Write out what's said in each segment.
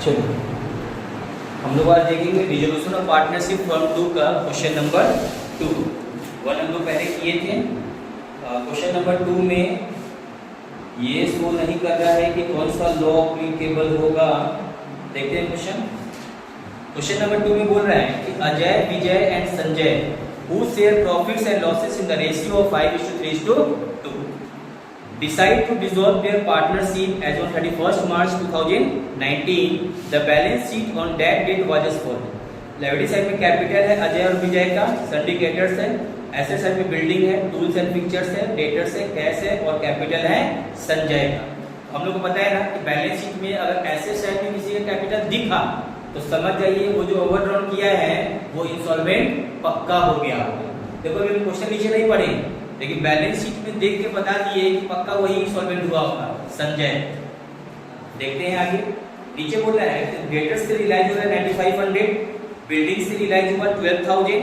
चलो हम लोग आज देखेंगे रिजोल्यूशन ऑफ पार्टनरशिप फॉर्म 2 का क्वेश्चन नंबर 2। 1 हम लोग पहले किए थे। क्वेश्चन नंबर 2 में ये शो नहीं कर रहा है कि कौन सा लॉ एप्लीकेबल होगा। देखते हैं क्वेश्चन नंबर 2 में बोल रहा है कि Ajay, Vijay and Sanjay who share profits and losses in the ratio of 5:3:2 decide to dissolve their partnership as on 31st March 2019. The balance sheet on that date was as follows. Liability side में capital है अजय और विजय का, syndicators है, asset side में building है, tools and pictures है, debtors है, cash है और कैपिटल है संजय का। हम लोग को पता है ना कि बैलेंस शीट में अगर एसेट साइड में किसी का कैपिटल दिखा तो समझ जाइए वो जो ओवरड्रॉन किया है वो इंसॉल्वेंट पक्का हो गया। देखो अभी क्वेश्चन नीचे नहीं पढ़े लेकिन बैलेंस शीट में देख के बता दिए कि पक्का वही इंसॉल्वेंट हुआ होगा संजय। देखते हैं आगे नीचे बोल रहा है डेटर्स से रिलाइज हो रहा है 9500, बिल्डिंग से रिलाइज हुआ 12000,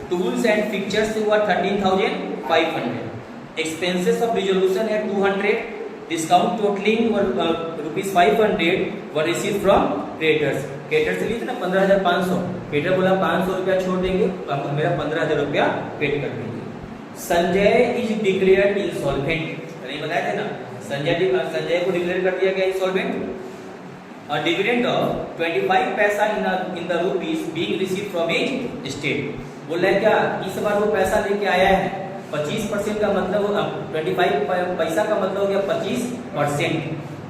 टूल्स एंड फिक्चर्स से हुआ 13500, एक्सपेंसेस ऑफ रिजोल्यूशन है 200, discount totalling ₹500 were receive from creditors. Creditor से लिए थे ना 15500, क्रेडिटर बोला 500 रुपया छोड़ देंगे तो आपको मेरा 15000 रुपया पेड कर देंगे। संजय इज डिक्लेयर्ड इंसॉल्वेंट, नहीं बताया थे ना संजय को डिक्लेयर कर दिया गया इंसॉल्वेंट। और डिविडेंड ऑफ 25 पैसा in the rupees being received from his state. बोल रहा है क्या इस बार वो पैसा लेके आया है 25% का मतलब 25 पैसा का मतलब हो गया 25%।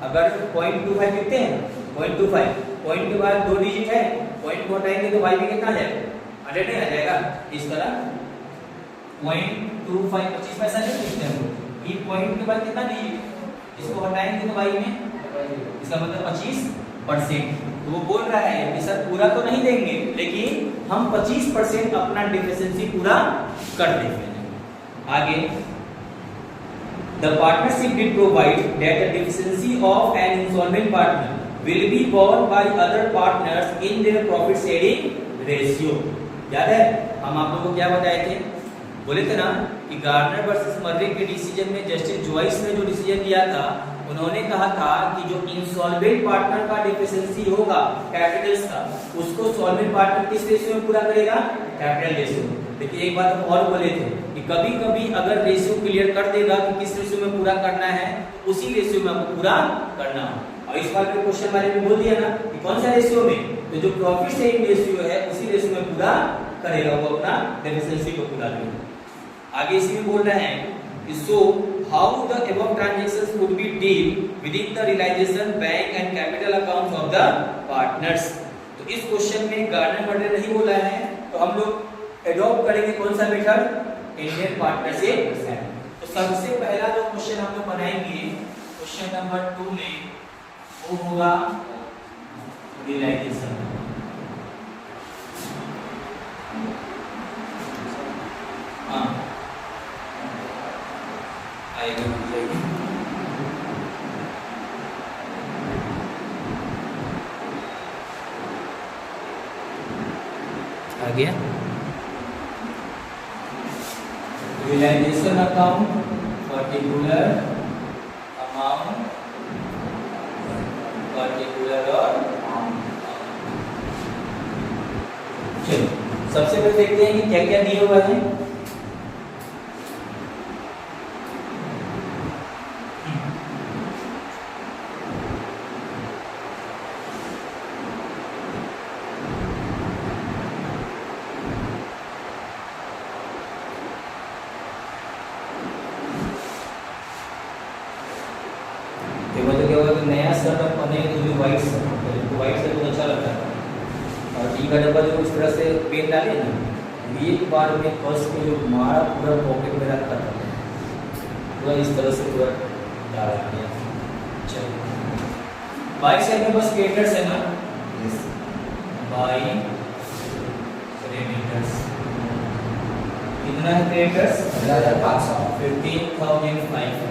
अगर 0.25 लिखते हैं 0.25 पॉइंट के बाद 2 डिजिट है, पॉइंट को हटाएंगे तो वाई में कितना आ जाएगा 100 नहीं आ जाएगा। इस तरह 0.25 25 पैसा नहीं लिखते हैं ये पॉइंट के बाद कितना डिजिट इसको हटाएंगे तो वाई में इसका मतलब 25%। तो वो बोल रहा है कि सर पूरा तो नहीं देंगे लेकिन हम 25% अपना डिफिशिएंसी पूरा कर देंगे। आगे The partnership will provide that the deficiency of an insolvent partner will be borne by other partners in their profit sharing ratio। याद है हम आप लोगों को क्या बताए थे, बोले थे ना कि गार्नर वर्सेस मर्रे के डिसीजन में जस्टिस जॉइस ने जो डिसीजन दिया था उन्होंने कहा था कि जो इंसॉल्वेंट पार्टनर का डिफिशिएंसी होगा कैपिटल्स का उसको सॉल्वेंट पार्टनर किस रेशियो में पूरा करेगा, कैपिटल रेशियो। देखिए एक बात हम और बोले थे कि कभी कभी अगर रेशियो क्लियर कर देगा कि किस रेशियो में पूरा करना है उसी रेशियो में आपको पूरा करना है। और इस बार के क्वेश्चन बारे में बोल दिया ना कि कौन सा रेशियो में, तो जो प्रॉफिट शेयरिंग रेशियो है उसी रेशियो में पूरा करेगा, वो अपना डेफिशिएंसी को पूरा करेगा। आगे इसी में बोल रहे हैं so how the above transactions would be deal within the realisation bank and capital accounts of the partners. तो इस क्वेश्चन में गार्नर मर्रे नहीं बोला है तो हम लोग एडॉप्ट करेंगे कौन सा मेथड, इंडियन पार्टनरशिप। तो सबसे पहला जो क्वेश्चन हम लोग बनाएंगे क्वेश्चन नंबर 2 में वो होगा रियलाइजेशन। हाँ आएगा आ गया realisation account particular amount particular और चलो सबसे पहले देखते हैं कि क्या क्या दिया हुआ है। नया शर्ट आप पहनेंगे तो व्हाइट शर्ट, तो व्हाइट शर्ट बहुत अच्छा लगता है। और टी का डब्बा जो इस तरह से पेन डाले ना एक बार में कस के जो मारा पूरा पॉकेट में रखा था पूरा इस तरह से पूरा डाल दिया। चलो बाइक साइड में बस क्रेडिटर्स है ना, बाई क्रेडिटर्स कितना है क्रेडिटर्स 15,500।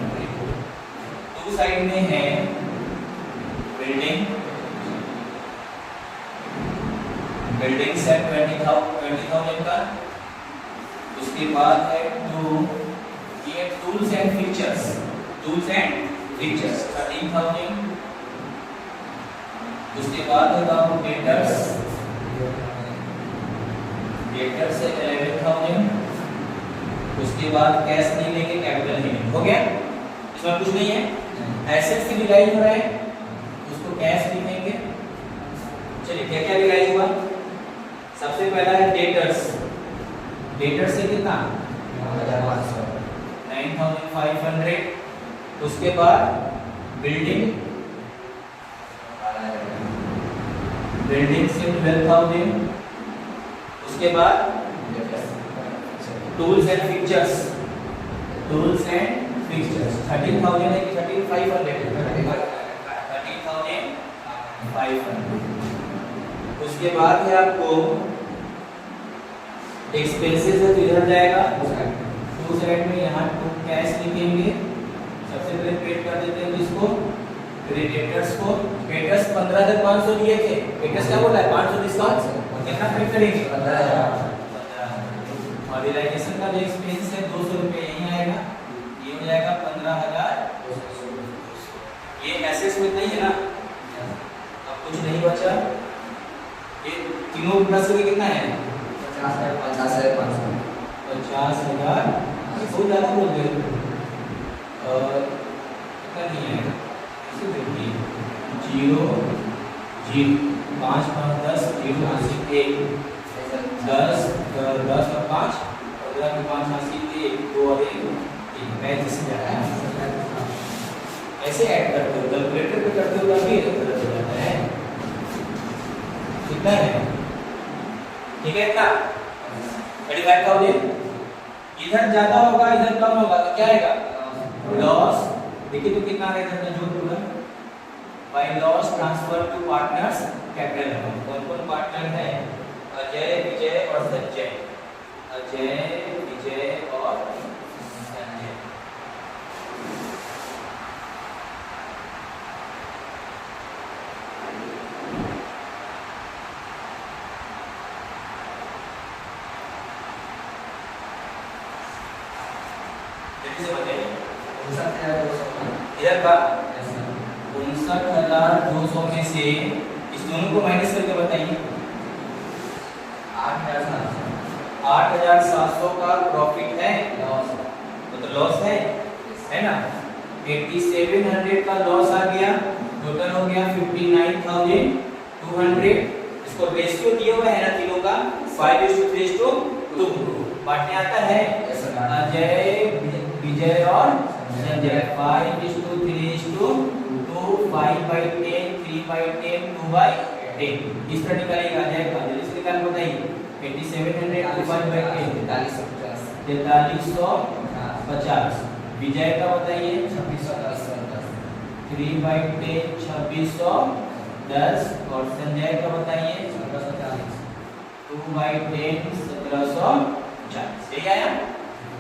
दो साइड में है बिल्डिंग सेट 20,000 का, उसके बाद है ये टूल्स एंड फीचर्स 13,000, उसके बाद होगा डेटर्स से 11,000। उसके बाद कैश नहीं लेंगे, कैपिटल नहीं लेंगे। हो गया, इसमें कुछ नहीं है। एसेट्स की डिवाइड हो रहा है, उसको कैश लिखेंगे। चलिए क्या क्या डिवाइड हुआ? सबसे पहला है डेटर्स। डेटर्स से कितना? 9,500। उसके बाद बिल्डिंग से 12,000। उसके बाद टूल्स एंड फिक्चर्स 13,000 है कि 13,500? 13,500। उसके बाद है आपको एक्सपेंसेस है, तो इधर जाएगा टू साइड में, यहाँ टू कैश लिखेंगे। सबसे पहले पेड कर देते हैं इसको, क्रेडिटर्स को। क्रेडिटर्स 15,500 दिए थे, क्रेडिटर्स क्या बोला है? 500 डिस्काउंट, कितना पे करेंगे? 15,000। और रियलाइजेशन का जो एक्सपेंस है 200 रुपये यहीं आएगा, ये हो जाएगा 15,200। ये एसेट्स में नहीं है ना, अब कुछ नहीं बचा। ये तीनों प्लस करके कितना है? 50,500। 50,000 बहुत ज़्यादा बोल रहे हो, कितना नहीं है? इसे देखिए 0 0 5 5 10 0 80 1 10 10 और 5 15 के 5 80 1 2 और 1 मैं जिससे जा रहा है ऐसे ऐड करते हो, कैलकुलेटर पे करते हो तभी गलत हो जाता है। कितना है? ठीक है, इतना 35,000। इधर ज्यादा होगा इधर कम होगा तो क्या आएगा? लॉस। देखिए तो कितना आएगा इधर का जोड़ पूरा by loss transfer to partners capital account. कौन कौन पार्टनर है? अजय, विजय और संजय। अजय, विजय और संजय। इधर का 59,200 में से इस दोनों को माइनस करके बताइए। 8,700 का प्रॉफिट है, तो लॉस है ना। 8700 का लॉस आ गया, टोटल हो गया 59,200। इसको रेशियो दिया हुआ है ना तीनों का 5:3:2। बांटने आता है अजय, विजय और संजय 5:3:2 5/10 3/10 2/10। इस तरह निकालेगा अजय का, जल्दी से निकाल बताइए। 8700 4350। विजय का बताइए 3/10 2610। और संजय का बताइए 2/10 1740। सही आया?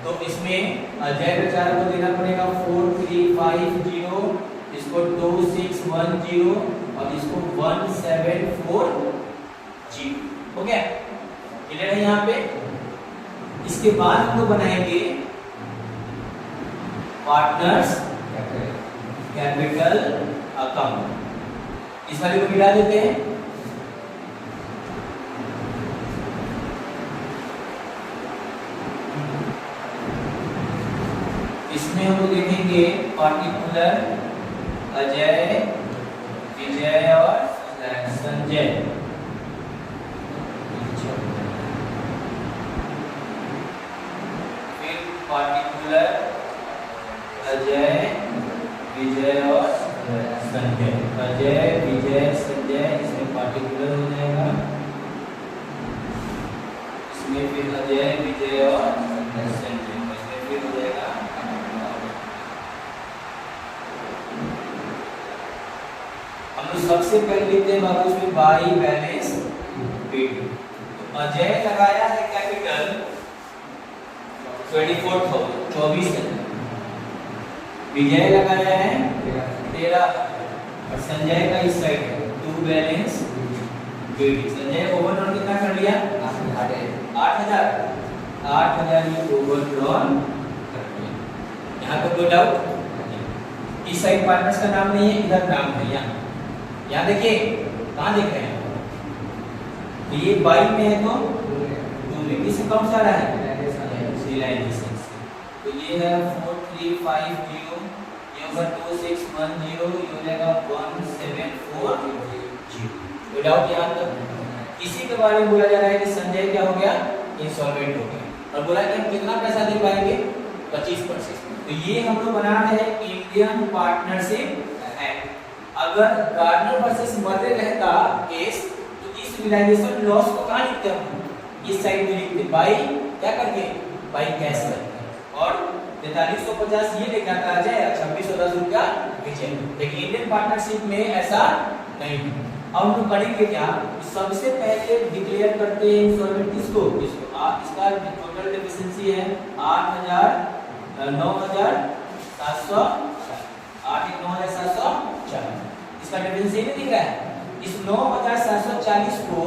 तो इसमें अजय बेचारा को देना पड़ेगा 4350, इसको 2610 और इसको 1740। हो गया? क्लियर है यहाँ पे? इसके बाद हम लोग बनाएंगे पार्टनर्स कैपिटल अकाउंट। इस वाले को मिला देते हैं। इसमें हम लोग देखेंगे पार्टिकुलर अजय, विजय और संजय। फिर पार्टिकुलर अजय, विजय और संजय। अजय, विजय, संजय, इसमें पार्टिकुलर हो जाएगा। इसमें फिर अजय, विजय और संजय, इसमें फिर हो जाएगा। सबसे पहले लिखते हैं बाबू इसमें बाई बैलेंस शीट। तो अजय लगाया है कैपिटल 24,000। विजय लगाया है 13 और संजय का इस साइड है to balance sheet. Sanjay overdrawn कितना कर लिया? 8,000 ये ओवरड्रॉन कर लिया। यहाँ पे कोई डाउट? इस साइड पार्टनर्स का नाम नहीं है, इधर नाम है। यहाँ देखिए कहाँ देख रहे हैं? तो ये बाई में है तो 2 में, किससे कम सा रहा है? रिलाइजेशन से। तो ये है 4350, ये होगा 2610, ये हो जाएगा 1740। कोई डाउट यहाँ तक? इसी के बारे में बोला जा रहा है कि संजय क्या हो गया? इंसॉल्वेंट हो गया, और बोला कि हम कितना पैसा दे पाएंगे? 25%। तो ये हम लोग बना रहे हैं इंडियन पार्टनरशिप एक्ट। अगर गार्डनर वर्सेस मर्रे रहता केस, तो इस रियलाइजेशन लॉस को कहाँ लिखते हम? इस साइड में लिखते, बाई क्या करके? बाई कैश करके। और 4350 ये लिखा था जाए, 2610 रुपया विजय। लेकिन इंडियन पार्टनरशिप में ऐसा नहीं। अब हम लोग करेंगे क्या? सबसे पहले डिक्लेयर करते हैं इंसॉल्वेंट किसको? इसका टोटल डेफिशिएंसी है 9,740। इसका डेफिशिएंसी नहीं दिख रहा है। इस 9,740 को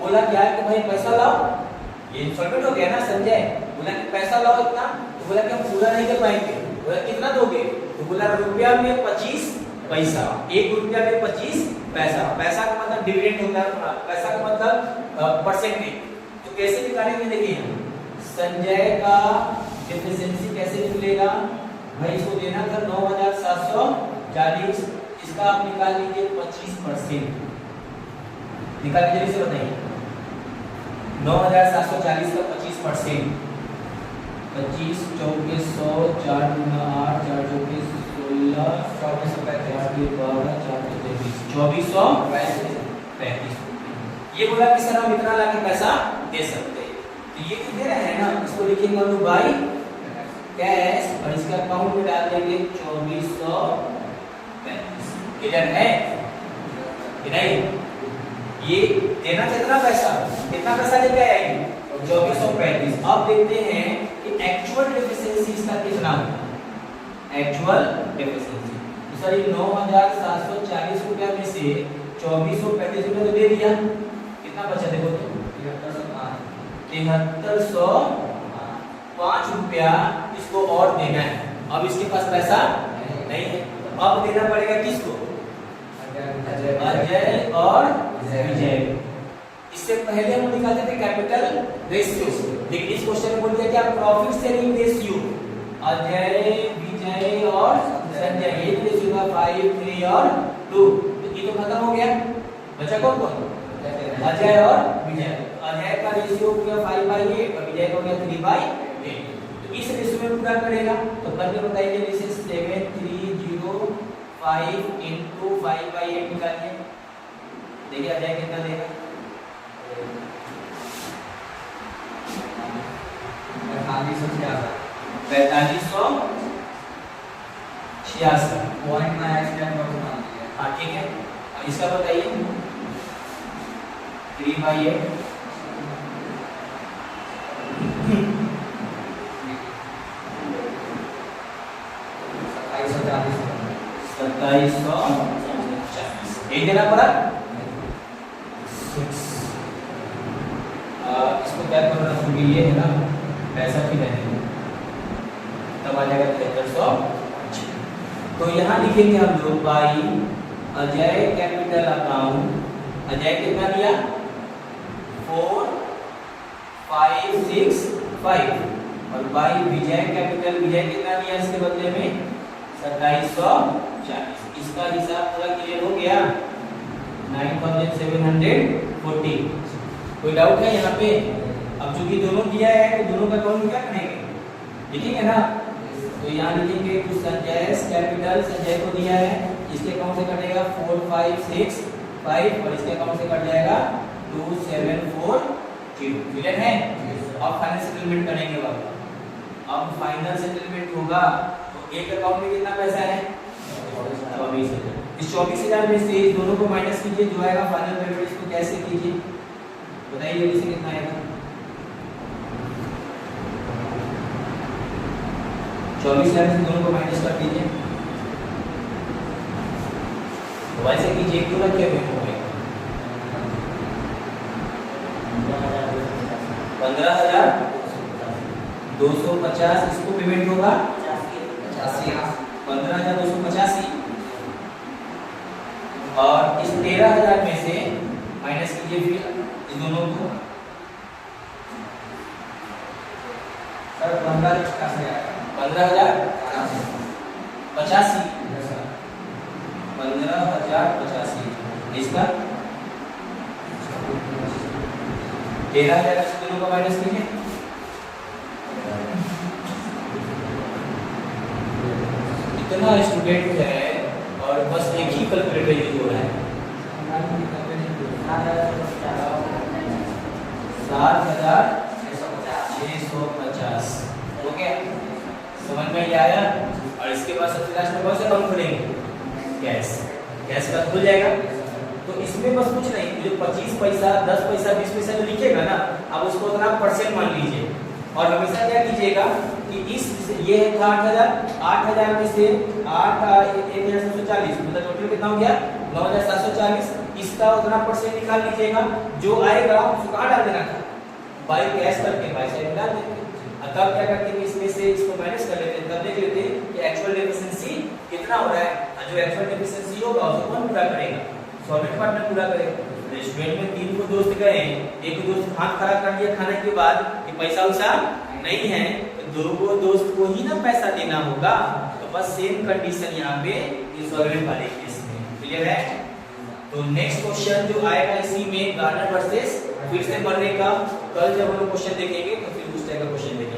बोला क्या कि भाई पैसा लाओ। ये इंसॉल्वेंट हो गया ना संजय, बोला कि पैसा लाओ इतना, तो बोला कि हम पूरा नहीं कर पाएंगे। बोला कितना दोगे? तो बोला रुपया में 25 पैसा, 1 रुपया में 25 पैसा। पैसा का मतलब डिविडेंड होता है, पैसा का मतलब परसेंटेज। तो कैसे निकालेंगे? देखिए संजय का डेफिशिएंसी कैसे निकलेगा भाई? इसको देना था 9,740, इसका आप निकाल लीजिए 25%। निकाल के जल्दी से बताइए। 9,740 का 25%, 25 चौके 100, 4 गुना 8, 4 चौके 16, 2435। ये बोला कि सर हम इतना लाके पैसा दे सकते हैं, तो ये दे रहे हैं ना, इसको लिखेंगे हम लोग बाई कैश, और इसका अकाउंट में डाल देंगे 2435। क्लियर है कि नहीं? ये देना कितना पैसा? कितना पैसा लेके आएंगे? 2435। अब देखते हैं कि एक्चुअल डेफिशिएंसी इसका कितना होगा। एक्चुअल डेफिशिएंसी तो सर ये 9,740 रुपया में से 2435 रुपया तो दे दिया, कितना बचा देखो तो 7305 रुपया इसको और देना है। अब इसके पास पैसा नहीं है, अब देना पड़ेगा किसको? अजय और विजय। इससे पहले हम निकालते थे कैपिटल रेशियो, लेकिन इस क्वेश्चन में बोल दिया क्या? Profit sharing ratio. Ajay, Vijay और संजय, ये रेशियो का 5, 3 और 2। तो ये तो खत्म हो गया, बचा कौन कौन? अजय और विजय। अजय का रेशियो हो गया 5/8 और विजय का हो गया 3/8। तो इस रेशियो में पूरा करेगा, तो करके बताइए जैसे 7305 × 5/8 निकालिए। देखिए अजय कितना देगा? 4566 पॉइंट में हाँ ठीक है। अब इसका बताइए 3/8 2740 एक देना पड़ा 6। इसको क्या करना क्योंकि ये है ना पैसा भी रहेगा, तब आ जाएगा 7300। तो यहाँ लिखेंगे हम लोग by Ajay capital account. Ajay कितना दिया? 4565 और बाई विजय कैपिटल, विजय कितना दिया इसके बदले में? 2740। इसका हिसाब पूरा क्लियर हो गया 9740। कोई डाउट है यहाँ पे? अब चूंकि दोनों दिया है तो दोनों का अकाउंट क्या करेंगे? लिखेंगे ना, तो यहाँ लिखेंगे तो संजय कैपिटल संजय को दिया है, इसके अकाउंट से कटेगा 4565 और इसके अकाउंट से कट जाएगा 2740। क्लियर है? अब फाइनल सेटलमेंट करेंगे बाबा। अब फाइनल सेटलमेंट होगा तो एक अकाउंट में कितना पैसा है? 24,000। इस 24,000 में से दोनों को माइनस कीजिए, जो आएगा फाइनल पेमेंट इसको कैसे कीजिए बताइए जल्दी से, कितना आएगा? 24,000 से दोनों को माइनस कर दीजिए, तो वैसे कीजिए क्यों ना क्या पेमेंट होगा? 15,250 इसको पेमेंट होगा 15,285 और इस 13,000 में से माइनस कीजिए फिर इन दोनों को। सर 15,085 इसका 13,000 दोनों का माइनस कीजिए। इतना स्टूडेंट है और बस एक ही कैलकुलेटर यूज हो रहा है। 7,650 ओके, समझ में ये आया। और इसके बाद सबसे लास्ट में कौन सा काम करेंगे? गैस का खुल जाएगा। तो इसमें बस कुछ नहीं, जो 25 पैसा 10 पैसा 20 पैसा जो लिखेगा ना, आप उसको उतना परसेंट मान लीजिए। और हमेशा क्या कीजिएगा कि ये था 8,000 में से 1,740 मतलब टोटल कितना हो गया 9,740। इसका उतना परसेंट निकाल लीजिएगा, जो आएगा उसको कहाँ डाल देना था, बाई कैश करके बाई साइड में डाल देते। तब क्या करते हैं, इसमें से इसको माइनस कर लेते हैं, तब देख लेते हैं कि एक्चुअल डेफिशिएंसी कितना हो रहा है। जो एक्चुअल डेफिशिएंसी होगा उसको कौन पूरा करेगा? सॉल्वेंट पार्टनर पूरा करेगा। रेस्टोरेंट में 3 को दोस्त गए, एक दोस्त हाथ खड़ा कर दिया खाने के बाद कि पैसा उसा नहीं है, तो 2 को दोस्त को ही ना पैसा देना होगा। तो बस सेम कंडीशन यहाँ पे इंसॉल्वेंट वाले केस में क्लियर है। तो नेक्स्ट क्वेश्चन जो आएगा इसी में गार्डनर वर्सेस फिर से मरने का, कल जब हम लोग क्वेश्चन देखेंगे तो फिर उस टाइप का क्वेश्चन देखेंगे।